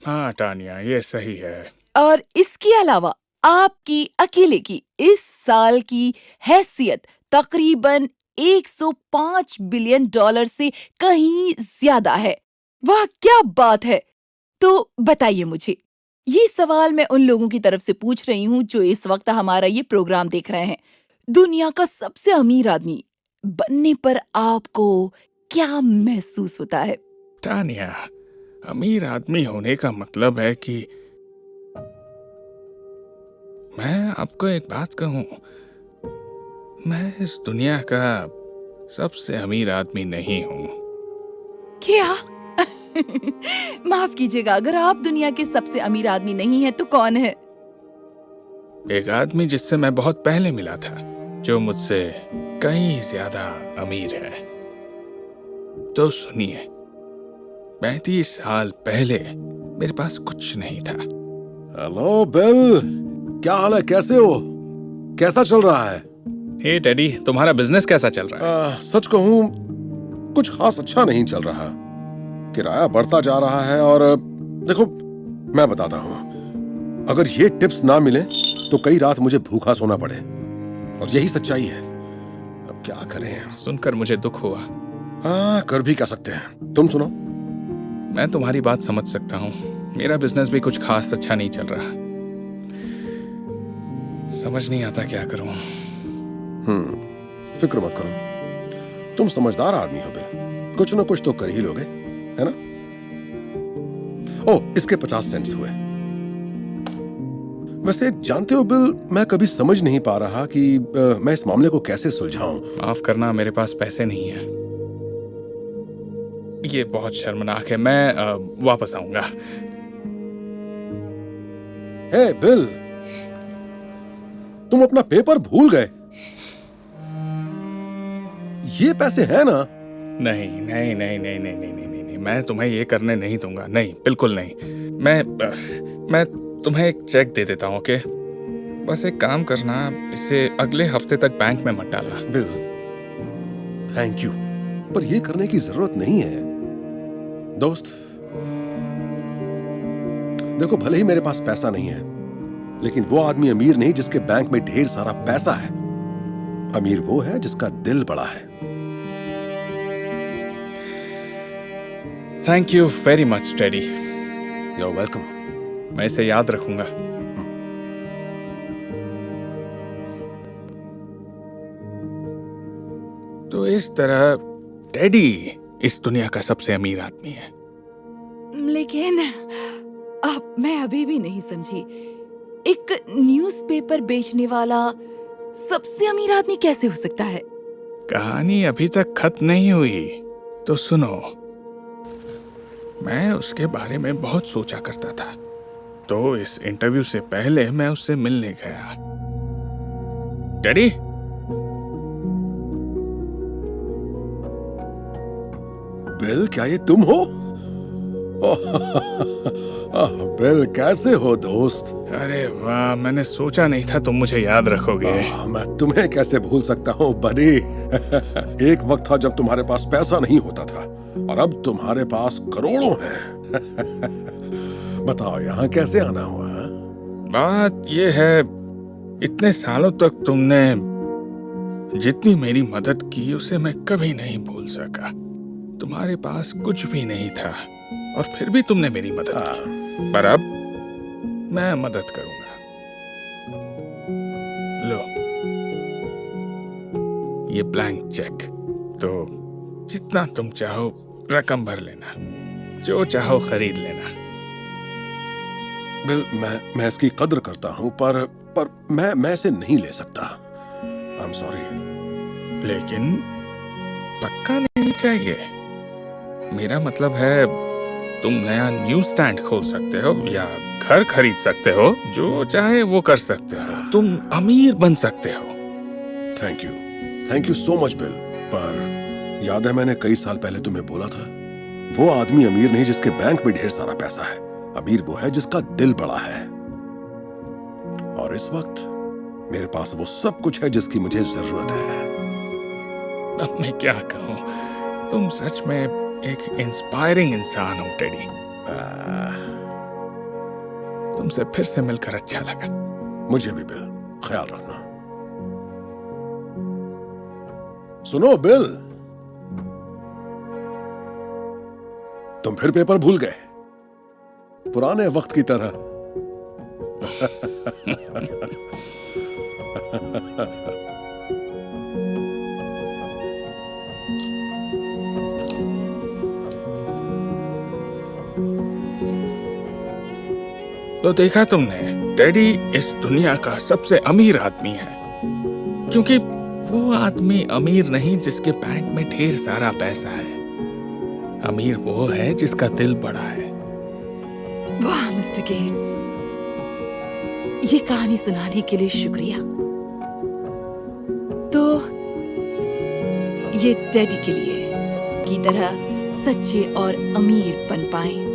हाँ टानिया, ये सही है। और इसके अलावा आपकी अकेले की इस साल की हैसियत तकरीबन 105 बिलियन डॉलर से कहीं ज्यादा है। वाह क्या बात है! तो बताइए मुझे, ये सवाल मैं उन लोगों की तरफ से पूछ रही हूँ जो इस वक्त हमारा ये प्रोग्राम देख रहे हैं। दुनिया का सबसे अमीर आदमी बनने पर आपको क्या महसूस होता है? टानिया, अमीर आदमी होने का मतलब है कि मैं आपको एक बात कहूं, मैं इस दुनिया का सबसे अमीर आदमी नहीं हूं। क्या? माफ कीजिएगा, अगर आप दुनिया के सबसे अमीर आदमी नहीं हैं तो कौन है? एक आदमी जिससे मैं बहुत पहले मिला था, जो मुझसे कहीं ज्यादा अमीर है। तो सुनिए, 35 साल पहले मेरे पास कुछ नहीं था। हेलो बिल, क्या हाल है? कैसे हो? कैसा चल रहा है? हे टेडी, तुम्हारा बिजनेस कैसा चल रहा है? सच कहूं, कुछ खास अच्छा नहीं चल रहा। किराया बढ़ता जा रहा है और देखो, मैं बताता हूं, अगर ये टिप्स ना मिले तो कई रात मुझे भूखा सोना पड़े, और यही सच्चाई है। अब क्या करें? सुनकर मुझे दुख हुआ। हाँ, कर भी क्या सकते हैं। तुम सुनो। मैं तुम्हारी बात समझ सकता हूँ। मेरा बिजनेस भी कुछ खास अच्छा नहीं चल रहा। समझ नहीं आता क्या करूं। फिक्र मत करो, तुम समझदार आदमी हो बिल, कुछ ना कुछ तो कर ही लोगे, है ना? ओह, इसके 50 सेंट्स हुए। वैसे जानते हो बिल, मैं कभी समझ नहीं पा रहा कि मैं इस मामले को कैसे सुलझाऊं। माफ करना, मेरे पास पैसे नहीं है। ये बहुत शर्मनाक है। मैं वापस आऊंगा। हे बिल, तुम अपना पेपर भूल गए। ये पैसे हैं ना? नहीं नहीं नहीं नहीं नहीं नहीं नहीं नहीं नहीं, मैं तुम्हें ये करने नहीं दूंगा। नहीं, बिल्कुल नहीं। मैं तुम्हें एक चेक दे देता हूँ, ओके? बस एक काम करना, इसे अगले हफ्ते तक बैंक में मत डालना। बिल, थैंक यू, पर ये करने की जरूरत नहीं है दोस्त। देखो, भले ही मेरे पास पैसा नहीं है, लेकिन वो आदमी अमीर नहीं जिसके बैंक में ढेर सारा पैसा है। अमीर वो है जिसका दिल बड़ा है। Thank you very much Teddy. You are welcome. मैं इसे याद रखूंगा। तो इस तरह टेडी इस दुनिया का सबसे अमीर आदमी है। लेकिन अब मैं अभी भी नहीं समझी, एक न्यूज़पेपर बेचने वाला सबसे अमीर आदमी कैसे हो सकता है? कहानी अभी तक खत्म नहीं हुई, तो सुनो। मैं उसके बारे में बहुत सोचा करता था, तो इस इंटरव्यू से पहले मैं उससे मिलने गया। डैडी, बिल, क्या ये तुम हो? बिल, कैसे हो दोस्त? अरे वाह, मैंने सोचा नहीं था तुम मुझे याद रखोगे। मैं तुम्हें कैसे भूल सकता हूँ बड़ी। एक वक्त था जब तुम्हारे पास पैसा नहीं होता था, और अब तुम्हारे पास करोड़ों हैं। बताओ, यहाँ कैसे आना हुआ? बात ये है, इतने सालों तक तुमने जितनी मेरी मदद की उसे मैं कभी नहीं भूल सका। तुम्हारे पास कुछ भी नहीं था और फिर भी तुमने मेरी मदद की। पर अब मैं मदद करूंगा। लो, ये ब्लैंक चेक। तो जितना तुम चाहो रकम भर लेना, जो चाहो खरीद लेना। बिल, मैं इसकी कद्र करता हूँ, पर मैं इसे नहीं ले सकता। I am sorry. लेकिन पक्का नहीं चाहिए। मेरा मतलब है, तुम नया न्यूज स्टैंड खोल सकते हो या घर खरीद सकते हो, जो चाहे वो कर सकते हो। तुम अमीर बन सकते हो। Thank you so much bill. पर याद है, मैंने कई साल पहले तुम्हें बोला था, वो आदमी अमीर नहीं जिसके बैंक में ढेर सारा पैसा है। अमीर वो है जिसका दिल बड़ा है। और इस वक्त मेरे पास वो सब कुछ है जिसकी मुझे जरूरत है। अब मैं क्या कहूँ, तुम सच में एक इंस्पायरिंग इंसान हो टेडी। तुमसे फिर से मिलकर अच्छा लगा। मुझे भी बिल, ख्याल रखना। सुनो बिल, तुम फिर पेपर भूल गए, पुराने वक्त की तरह। तो देखा तुमने, डैडी इस दुनिया का सबसे अमीर आदमी है, क्योंकि वो आदमी अमीर नहीं जिसके बैंक में ढेर सारा पैसा है। अमीर वो है जिसका दिल बड़ा है। वाह मिस्टर गेट्स, ये कहानी सुनाने के लिए शुक्रिया। तो ये डैडी के लिए की तरह सच्चे और अमीर बन पाए।